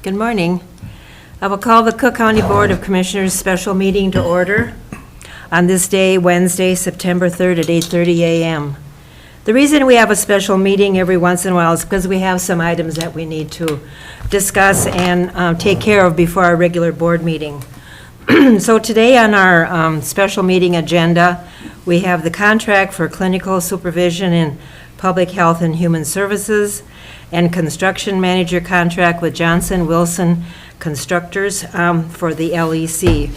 Good morning. I will call the Cook County Board of Commissioners special meeting to order on this day, Wednesday, September 3rd at 8:30 a.m. The reason we have a special meeting every once in a while is because we have some items that we need to discuss and take care of before our regular board meeting. So today on our special meeting agenda, we have the contract for clinical supervision in public health and human services and construction manager contract with Johnson Wilson Constructors for the LEC.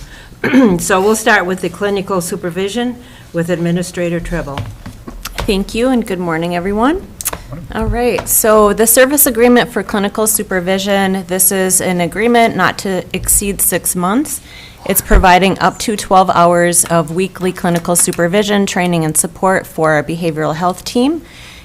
So we'll start with the clinical supervision with Administrator Treble. Thank you, and good morning, everyone. All right, so the service agreement for clinical supervision, this is an agreement not to exceed 6 months. It's providing up to 12 hours of weekly clinical supervision, training, and support for our behavioral health team.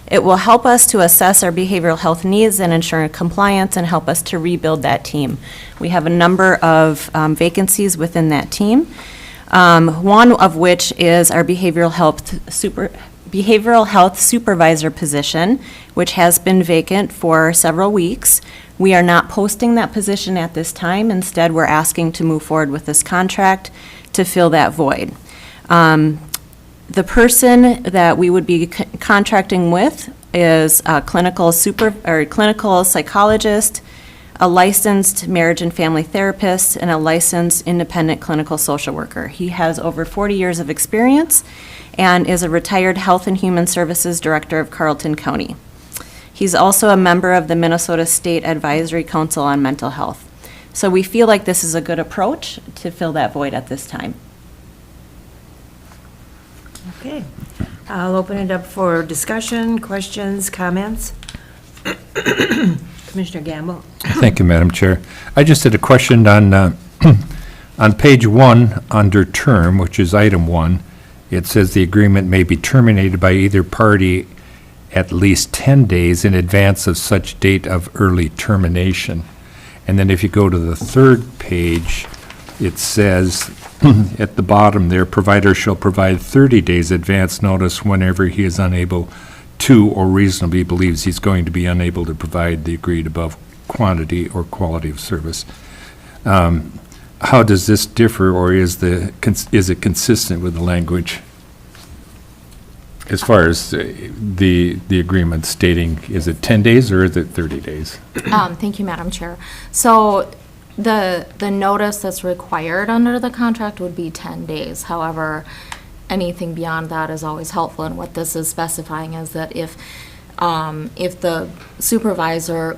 It will help us to assess our behavioral health needs and ensure compliance and help us to rebuild that team. We have a number of vacancies within that team, one of which is our behavioral health supervisor position, which has been vacant for several weeks. We are not posting that position at this time. Instead, we're asking to move forward with this contract to fill that void. The person that we would be contracting with is a clinical psychologist, a licensed marriage and family therapist, and a licensed independent clinical social worker. He has over 40 years of experience and is a retired Health and Human Services Director of Carleton County. He's also a member of the Minnesota State Advisory Council on Mental Health. So we feel like this is a good approach to fill that void at this time. Okay, I'll open it up for discussion, questions, comments. Commissioner Gamble. Thank you, Madam Chair. I just had a question on on page 1 under term, which is item 1. It says the agreement may be terminated by either party at least 10 days in advance of such date of early termination. And then if you go to the third page, it says at the bottom there, provider shall provide 30 days advance notice whenever he is unable to or reasonably believes he's going to be unable to provide the agreed above quantity or quality of service. How does this differ, or is it consistent with the language as far as the agreement stating, is it 10 days or is it 30 days? Thank you, Madam Chair. So the notice that's required under the contract would be 10 days. However, anything beyond that is always helpful, and what this is specifying is that if the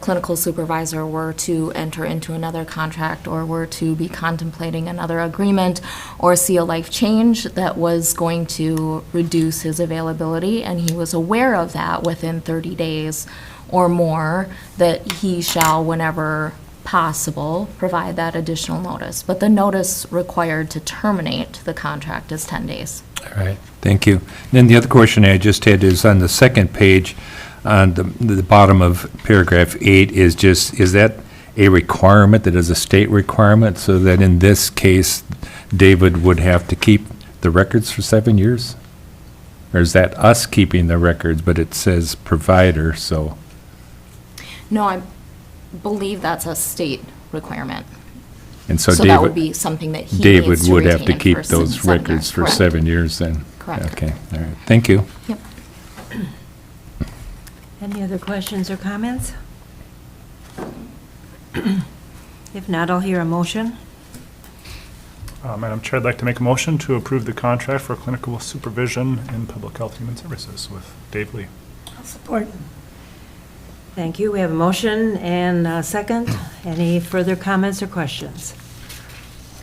clinical supervisor were to enter into another contract or were to be contemplating another agreement or see a life change that was going to reduce his availability, and he was aware of that within 30 days or more, that he shall, whenever possible, provide that additional notice. But the notice required to terminate the contract is 10 days. All right, thank you. Then the other question I just had is on the second page, on the bottom of paragraph 8 is that a requirement that is a state requirement, so that in this case, David would have to keep the records for 7 years? Or is that us keeping the records, but it says provider, so? No, I believe that's a state requirement. And so that would be something that he David needs to would have to retain keep for those 7 records years. for Correct. 7 years then? Correct. Okay, all right, thank you. Yep. Any other questions or comments? If not, I'll hear a motion. Madam Chair, I'd like to make a motion to approve the contract for clinical supervision in public health human services with Dave Lee. I'll support. Thank you. We have a motion and a second. Any further comments or questions?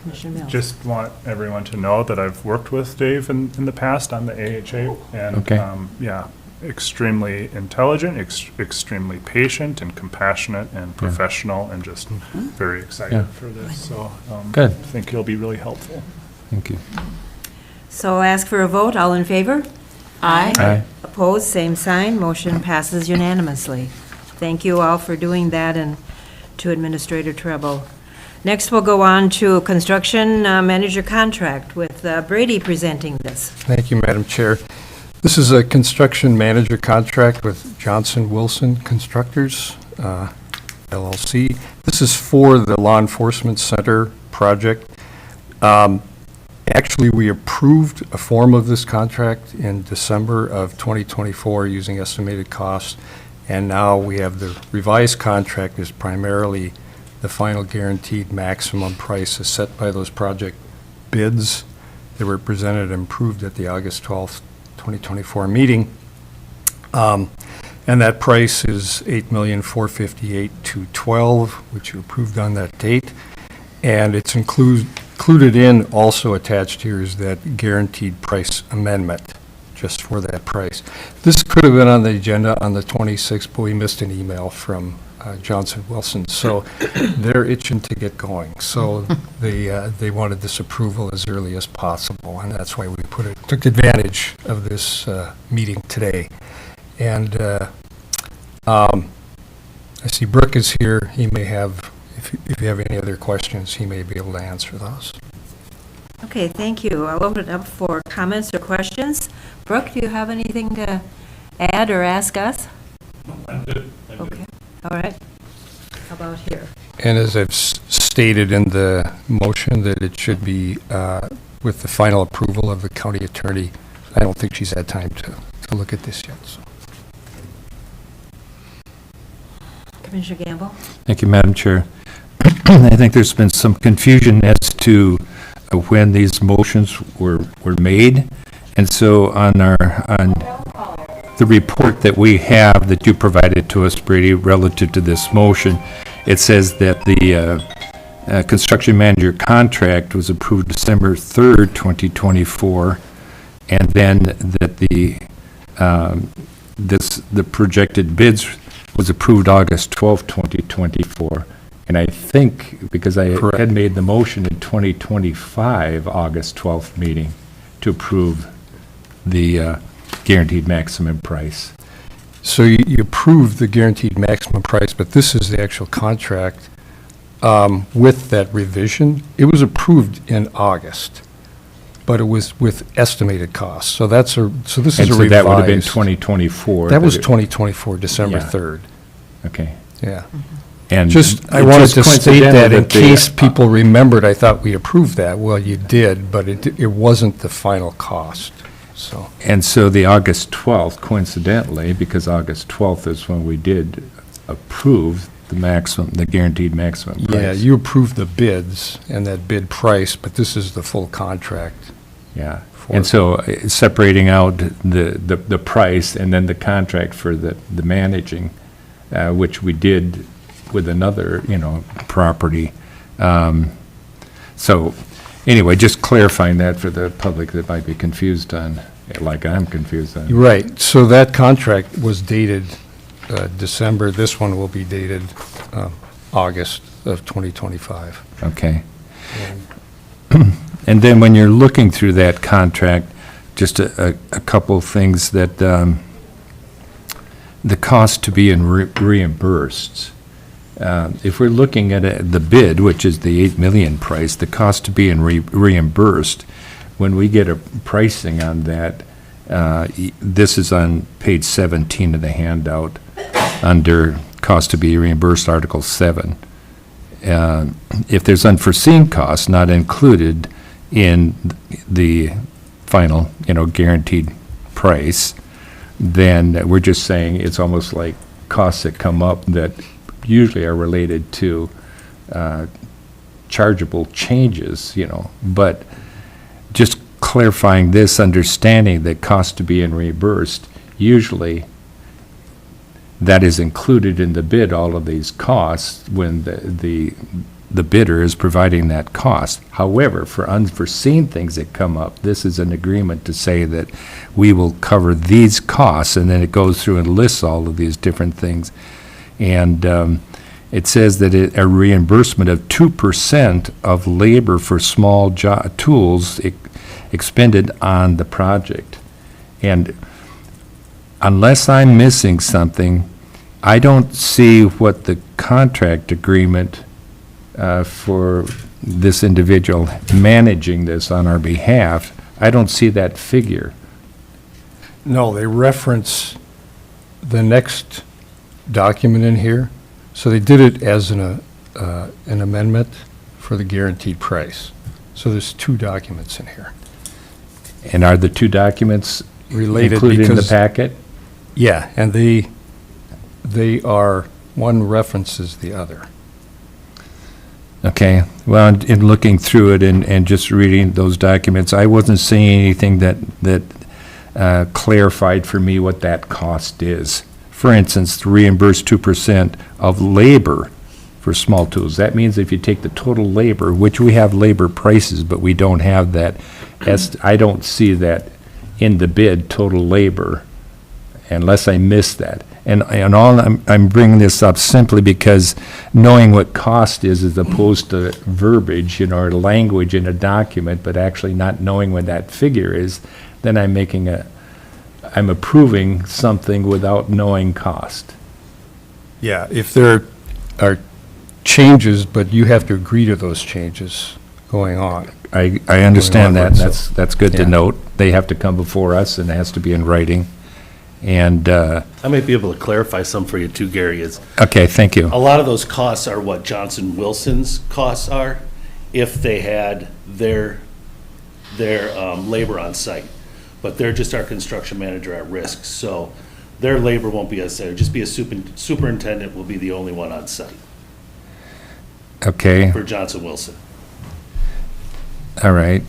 Commissioner Mills. Just want everyone to know that I've worked with Dave in the past on the AHA, and Okay. Extremely intelligent, extremely patient and compassionate and professional, and just very excited Yeah. for this. So Good. I think he'll be really helpful. Thank you. So I'll ask for a vote. All in favor? Aye. Aye. Opposed, same sign. Motion passes unanimously. Thank you all for doing that, and to Administrator Treble. Next, we'll go on to construction manager contract with Brady presenting this. Thank you, Madam Chair. This is a construction manager contract with Johnson Wilson Constructors. LLC. This is for the Law Enforcement Center project. Actually, we approved a form of this contract in December of 2024 using estimated costs, and now we have the revised contract is primarily the final guaranteed maximum price is set by those project bids that were presented and approved at the August 12th, 2024 meeting. And that price is $8,458,212, which you approved on that date. And it's included in, also attached here is that guaranteed price amendment, just for that price. This could have been on the agenda on the 26th, but we missed an email from Johnson Wilson. So they're itching to get going. So they wanted this approval as early as possible, and that's why we took advantage of this meeting today. And I see Brooke is here. He may have, if you have any other questions, he may be able to answer those. Okay, thank you. I'll open it up for comments or questions. Brooke, do you have anything to add or ask us? No, I'm good. Okay, all right. How about here? And as I've stated in the motion, that it should be with the final approval of the county attorney. I don't think she's had time to look at this yet, so. Commissioner Gamble? Thank you, Madam Chair. I think there's been some confusion as to when these motions were made. And so on the report that we have that you provided to us, Brady, relative to this motion, it says that the construction manager contract was approved December 3rd, 2024, and then that the projected bids was approved August 12th, 2024. And I think, because I Correct. had made the motion in 2025, August 12th meeting, to approve the guaranteed maximum price. So you approved the guaranteed maximum price, but this is the actual contract with that revision. It was approved in August, but it was with estimated costs. So this is a revised. And so that would have been 2024. That was 2024, December Yeah. 3rd. Okay. Yeah. And I it wanted just to state coincidental that in the- case people remembered, I thought we approved that. Well, you did, but it wasn't the final cost, so. And so the August 12th, coincidentally, because August 12th is when we did approve the guaranteed maximum price. Yeah, you approved the bids and that bid price, but this is the full contract. Yeah. And so separating out the price and then the contract for the managing, which we did with another, property. So anyway, just clarifying that for the public that might be confused on, like I'm confused on. Right, so that contract was dated December. This one will be dated August of 2025. Okay. And then when you're looking through that contract, just a couple things that the cost to be reimbursed. If we're looking at the bid, which is the 8 million price, the cost to be reimbursed, when we get a pricing on that, this is on page 17 of the handout, under cost to be reimbursed, Article 7. If there's unforeseen costs not included in the final, guaranteed price, then we're just saying it's almost like costs that come up that usually are related to chargeable changes, but just clarifying this, understanding that cost to be reimbursed, usually that is included in the bid, all of these costs, when the bidder is providing that cost. However, for unforeseen things that come up, this is an agreement to say that we will cover these costs, and then it goes through and lists all of these different things. And it says that a reimbursement of 2% of labor for small tools expended on the project. And unless I'm missing something, I don't see what the contract agreement for this individual managing this on our behalf, I don't see that figure. No, they reference the next document in here. So they did it as an amendment for the guaranteed price. So there's two documents in here. And are the two documents Related included in the because- packet? Yeah, and they are, one references the other. Okay, well, in looking through it and just reading those documents, I wasn't seeing anything that clarified for me what that cost is. For instance, to reimburse 2% of labor for small tools. That means if you take the total labor, which we have labor prices, but we don't have that, I don't see that in the bid, total labor, unless I missed that. And I'm bringing this up simply because knowing what cost is as opposed to verbiage, or language in a document, but actually not knowing what that figure is, then I'm approving something without knowing cost. Yeah, if there are changes, but you have to agree to those changes going on. I understand that, onward, and so- that's good to Yeah. note. They have to come before us, and it has to be in writing. And, I might be able to clarify some for you too, Gary, is okay, thank you. a lot of those costs are what Johnson Wilson's costs are if they had their labor on site. But they're just our construction manager at risk, so their labor won't be as, just be a superintendent will be the only one on site Okay, for Johnson Wilson. all right.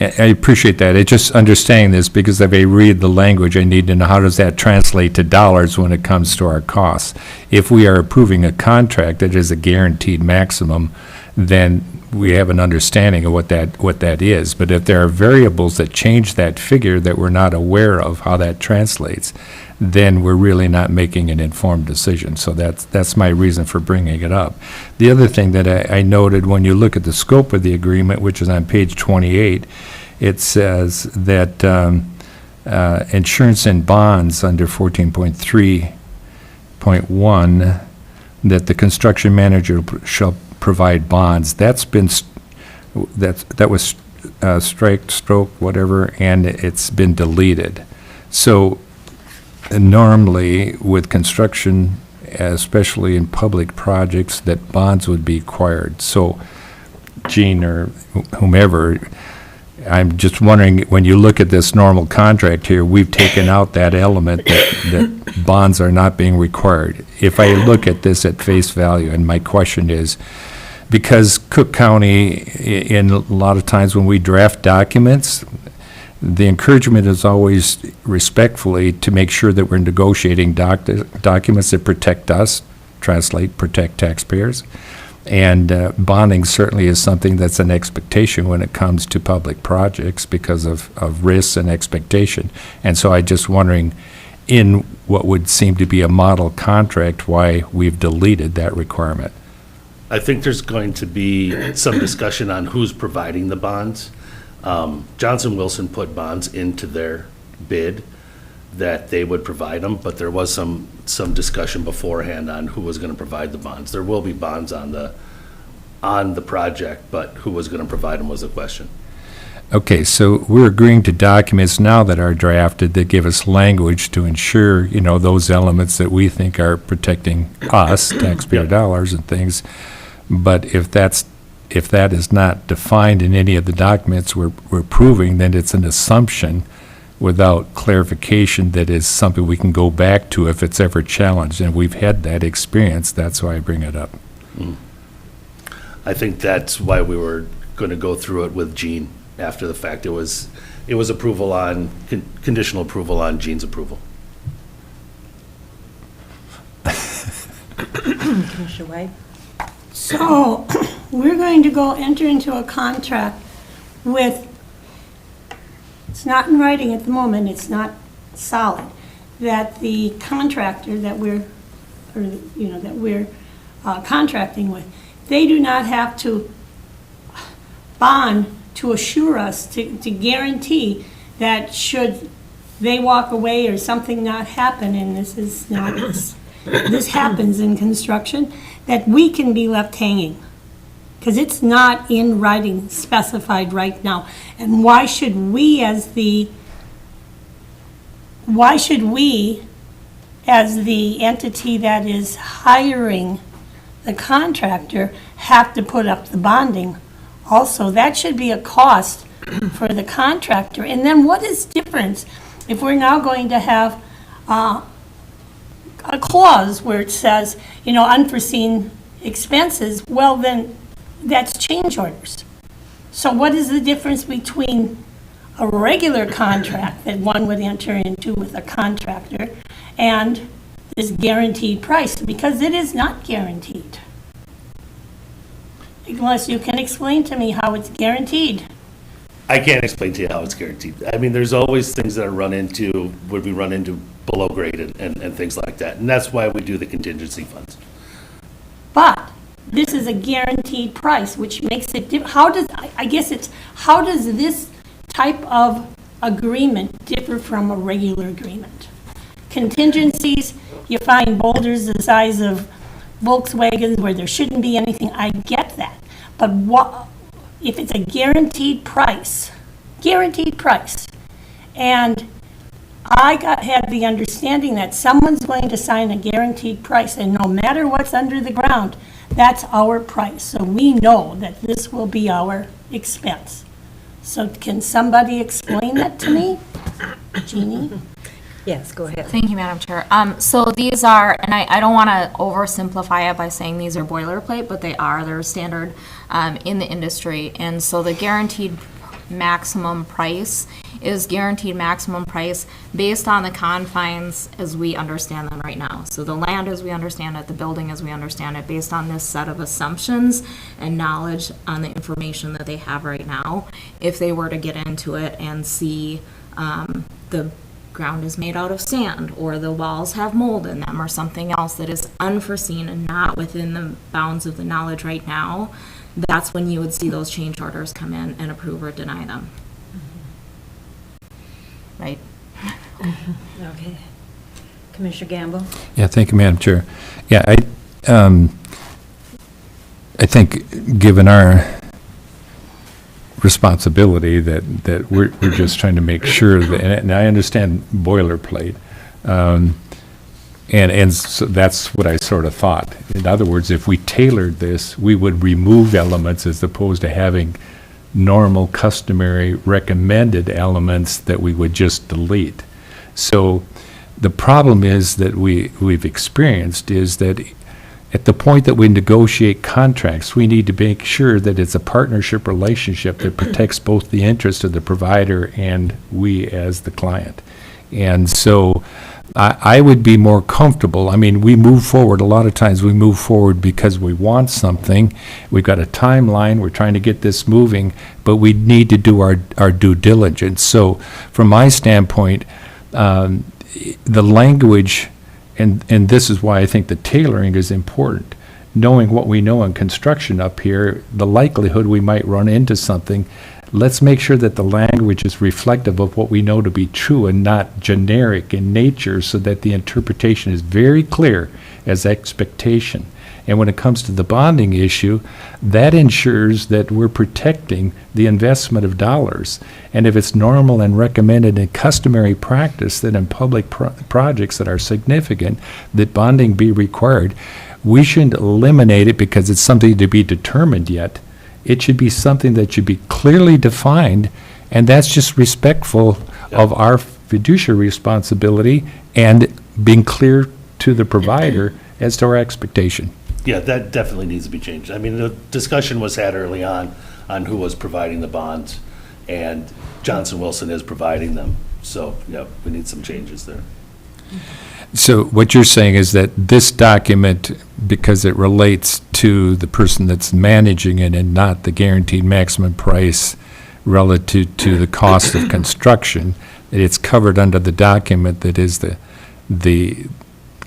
I appreciate that. It's just understanding this, because if I read the language, I need to know how does that translate to dollars when it comes to our costs. If we are approving a contract that is a guaranteed maximum, then we have an understanding of what that is. But if there are variables that change that figure that we're not aware of how that translates, then we're really not making an informed decision. So that's my reason for bringing it up. The other thing that I noted, when you look at the scope of the agreement, which is on page 28, it says that insurance and bonds under 14.3.1, that the construction manager shall provide bonds. That was stroke, whatever, and it's been deleted. So normally with construction, especially in public projects, that bonds would be required. So Gene or whomever, I'm just wondering, when you look at this normal contract here, we've taken out that element that bonds are not being required. If I look at this at face value, and my question is, because Cook County, in a lot of times when we draft documents, the encouragement is always respectfully to make sure that we're negotiating documents that protect us, protect taxpayers. And bonding certainly is something that's an expectation when it comes to public projects because of risks and expectation. And so I'm just wondering, in what would seem to be a model contract, why we've deleted that requirement. I think there's going to be some discussion on who's providing the bonds. Johnson Wilson put bonds into their bid that they would provide them, but there was some discussion beforehand on who was going to provide the bonds. There will be bonds on the project, but who was going to provide them was the question. Okay, so we're agreeing to documents now that are drafted that give us language to ensure, those elements that we think are protecting us, taxpayer dollars and things. But if that is not defined in any of the documents we're proving, then it's an assumption without clarification that is something we can go back to if it's ever challenged. And we've had that experience. That's why I bring it up. I think that's why we were going to go through it with Gene after the fact. It was approval on, conditional approval on Gene's approval. Commissioner White? So, we're going to go enter into a contract with, it's not in writing at the moment, it's not solid, that the contractor that we're contracting with, they do not have to bond to assure us, to guarantee that should they walk away or something not happen, and this happens in construction, that we can be left hanging. Because it's not in writing specified right now. And why should we as the entity that is hiring the contractor, have to put up the bonding also. That should be a cost for the contractor. And then what is difference if we're now going to have a clause where it says, unforeseen expenses? Well, then that's change orders. So what is the difference between a regular contract that one would enter into with a contractor and this guaranteed price? Because it is not guaranteed. Unless you can explain to me how it's guaranteed. I can't explain to you how it's guaranteed. I mean, there's always things that are would be run into below grade and things like that. And that's why we do the contingency funds. But this is a guaranteed price, which makes it, how does this type of agreement differ from a regular agreement? Contingencies, you find boulders the size of Volkswagens where there shouldn't be anything, I get that. But what, if it's a guaranteed price, and had the understanding that someone's going to sign a guaranteed price, and no matter what's under the ground, that's our price. So we know that this will be our expense. So can somebody explain that to me? Jeannie? Yes, go ahead. Thank you, Madam Chair. So these are, and I don't want to oversimplify it by saying these are boilerplate, but they're standard in the industry. And so the guaranteed maximum price is guaranteed maximum price based on the confines as we understand them right now. So the land as we understand it, the building as we understand it, based on this set of assumptions and knowledge on the information that they have right now. If they were to get into it and see the ground is made out of sand, or the walls have mold in them, or something else that is unforeseen and not within the bounds of the knowledge right now, that's when you would see those change orders come in and approve or deny them. Right? Okay. Commissioner Gamble? Yeah, thank you, Madam Chair. Yeah, I think, given our responsibility, that we're just trying to make sure that, and I understand boilerplate, and so that's what I sort of thought. In other words, if we tailored this, we would remove elements as opposed to having normal, customary, recommended elements that we would just delete. So the problem is that we've experienced is that at the point that we negotiate contracts, we need to make sure that it's a partnership relationship that protects both the interest of the provider and we as the client. And so I would be more comfortable. I mean, we move forward. A lot of times we move forward because we want something. We've got a timeline. We're trying to get this moving, but we need to do our due diligence. So from my standpoint, the language, and this is why I think the tailoring is important. Knowing what we know in construction up here, the likelihood we might run into something, let's make sure that the language is reflective of what we know to be true and not generic in nature, so that the interpretation is very clear as expectation. And when it comes to the bonding issue, that ensures that we're protecting the investment of dollars. And if it's normal and recommended and customary practice that in public projects that are significant, that bonding be required, we shouldn't eliminate it because it's something to be determined yet. It should be something that should be clearly defined, and that's just respectful of our fiduciary responsibility and being clear to the provider as to our expectation. Yeah, that definitely needs to be changed. I mean, the discussion was had early on who was providing the bonds, and Johnson Wilson is providing them. So, yeah, we need some changes there. So what you're saying is that this document, because it relates to the person that's managing it and not the guaranteed maximum price relative to the cost of construction, that it's covered under the document that is the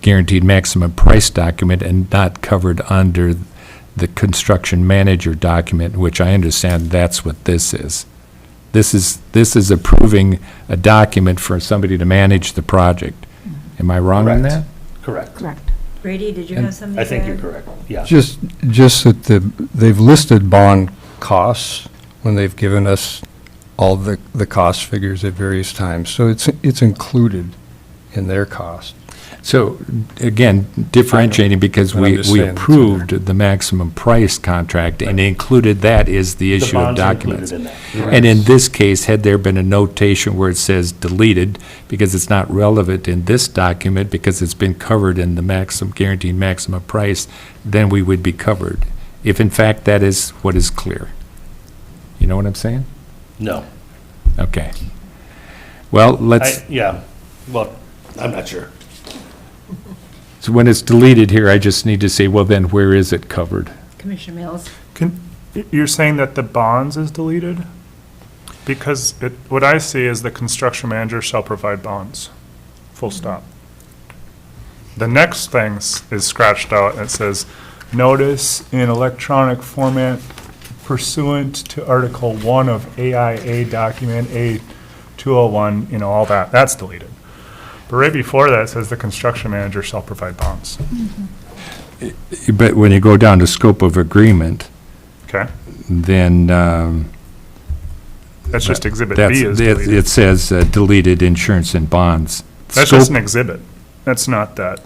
guaranteed maximum price document and not covered under the construction manager document, which I understand that's what this is. This is approving a document for somebody to manage the project. Am I wrong on that? Correct. Correct. Brady, did you have something to I think add? you're correct, yeah. Just that they've listed bond costs when they've given us all the cost figures at various times. So it's included in their cost. So, again, differentiating, because But I'm we just we saying it's in there. approved the maximum price contract, and included that is the The issue of bonds are documents. included in that. And in this case, had there been a notation where it says deleted, because it's not relevant in this document, because it's been covered in the maximum, guaranteed maximum price, then we would be covered, if in fact that is what is clear. You know what I'm saying? No. Okay. Well, let's, Yeah, well, I'm not sure. so when it's deleted here, I just need to say, well, then where is it covered? Commissioner Mills? You're saying that the bonds is deleted? Because what I see is the construction manager shall provide bonds, full stop. The next thing is scratched out, and it says, notice in electronic format pursuant to Article 1 of AIA document A201, all that, that's deleted. But right before that, it says the construction manager shall provide bonds. But when you go down to scope of agreement, Okay? then That's just Exhibit that's, B is it deleted. says deleted insurance and bonds. That's Scope- just an exhibit. That's not that.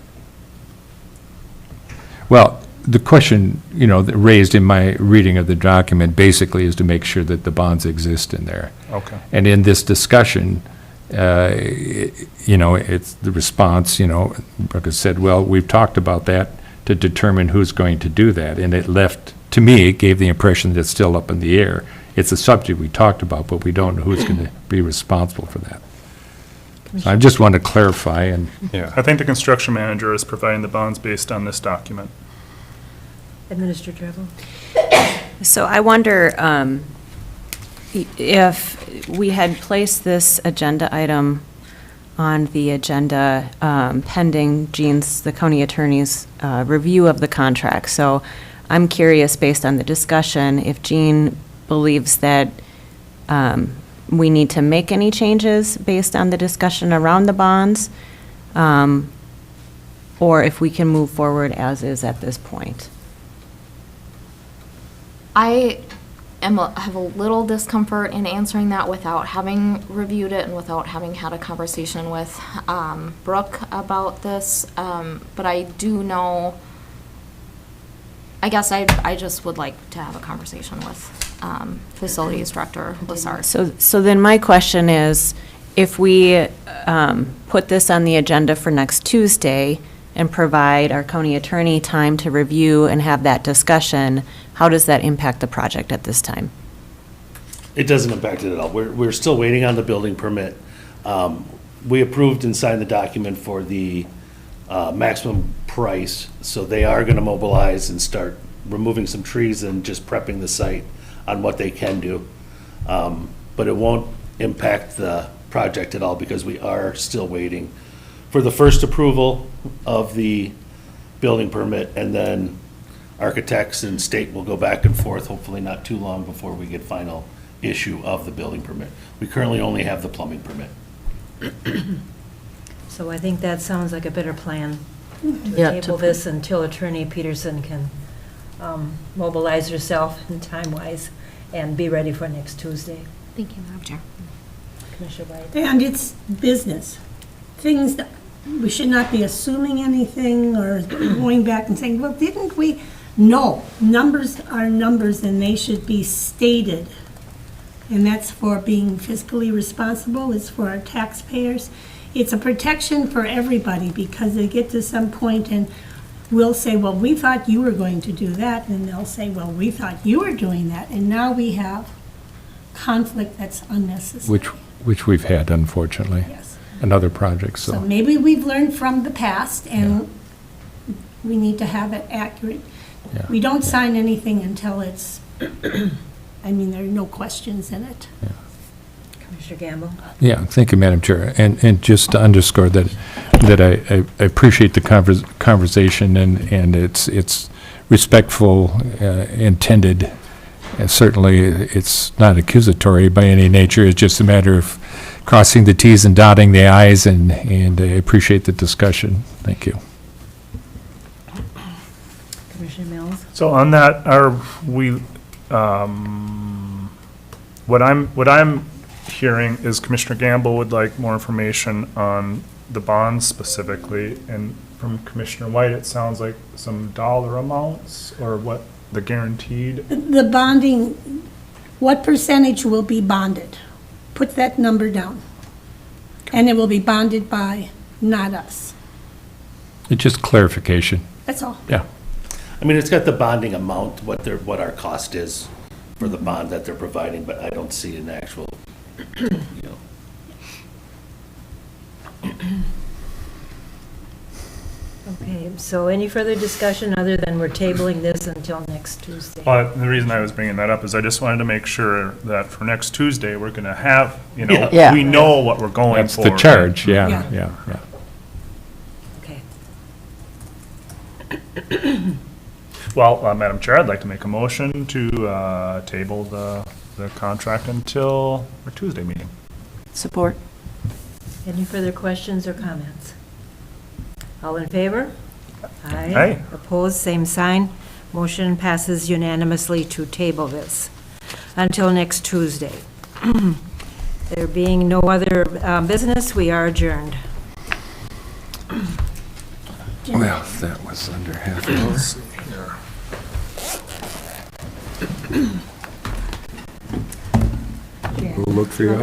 Well, the question, that raised in my reading of the document basically is to make sure that the bonds exist in there. Okay. And in this discussion, it's the response, Brooke has said, well, we've talked about that to determine who's going to do that. And it left, to me, it gave the impression that it's still up in the air. It's a subject we talked about, but we don't know who's going to be responsible for that. So I just want to clarify, and Yeah. I think the construction manager is providing the bonds based on this document. Administrator Trevor? So I wonder if we had placed this agenda item on the agenda pending Jean's, the county attorney's, review of the contract. So I'm curious, based on the discussion, if Jean believes that we need to make any changes based on the discussion around the bonds, or if we can move forward as is at this point. I have a little discomfort in answering that without having reviewed it and without having had a conversation with Brooke about this. But I do know, I guess I just would like to have a conversation with Facilities Director Lassard. So then my question is, if we put this on the agenda for next Tuesday and provide our county attorney time to review and have that discussion, how does that impact the project at this time? It doesn't impact it at all. We're still waiting on the building permit. We approved and signed the document for the maximum price, so they are going to mobilize and start removing some trees and just prepping the site on what they can do. But it won't impact the project at all because we are still waiting for the first approval of the building permit, and then architects and state will go back and forth, hopefully not too long before we get final issue of the building permit. We currently only have the plumbing permit. So I think that sounds like a better plan, to Yeah, table this until Attorney Peterson can mobilize herself in time-wise and be ready for next Tuesday. Thank you, Madam Chair. Commissioner White? And it's business. Things that, we should not be assuming anything or going back and saying, well, didn't we? No, numbers are numbers and they should be stated. And that's for being fiscally responsible, it's for our taxpayers. It's a protection for everybody because they get to some point and we'll say, well, we thought you were going to do that. And they'll say, well, we thought you were doing that. And now we have conflict that's unnecessary. which we've had, unfortunately, Yes. in other projects, So so. maybe we've learned from the past and we need to have it accurate. Yeah. We don't sign anything until it's, I mean, there are no questions in it. Commissioner Gamble? Yeah, thank you, Madam Chair. And just to underscore that I appreciate the conversation, and it's respectful, intended. And certainly, it's not accusatory by any nature. It's just a matter of crossing the Ts and dotting the Is, and I appreciate the discussion. Thank you. Commissioner Mills? So on that, are we, what I'm hearing is Commissioner Gamble would like more information on the bonds specifically, and from Commissioner White, it sounds like some dollar amounts, or what, the guaranteed? The bonding, what percentage will be bonded? Put that number down. And it will be bonded by, not us. It's just clarification. That's all. Yeah. I mean, it's got the bonding amount, what our cost is for the bond that they're providing, but I don't see an actual, you know. Okay, so any further discussion other than we're tabling this until next Tuesday? But the reason I was bringing that up is I just wanted to make sure that for next Tuesday, we're gonna have, you know, Yeah. we know what we're going That's for. the charge, yeah, Yeah. yeah, yeah. Okay. Well, Madam Chair, I'd like to make a motion to table the contract until our Tuesday meeting. Support. Any further questions or comments? All in favor? Aye. Opposed, same sign. Motion passes unanimously to table this until next Tuesday. There being no other business, we are adjourned. Well, that was under half an hour. We'll look for your